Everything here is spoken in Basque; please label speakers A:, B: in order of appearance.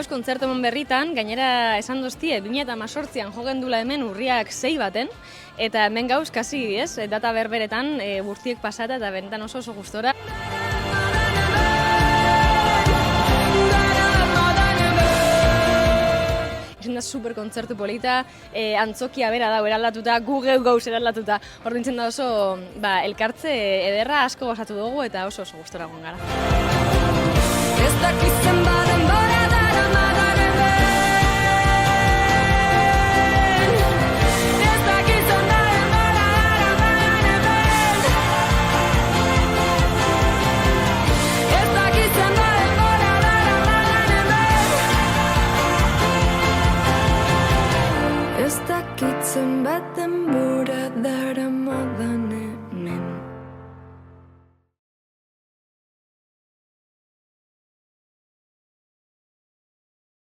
A: gauz kontzertu emon berritan, gainera esan doztie, 2018an jogen dula hemen urriak 6 baten, eta hemen gauz, kasi, data berberetan, guztiek pasata eta benetan oso gustora. Izan da super kontzertu polita, antzokia bera dago eraldatuta, gu geu gauz eraldatuta. Ordintzen da oso elkartze ederra asko gozatu dugu eta oso gustora egon gara.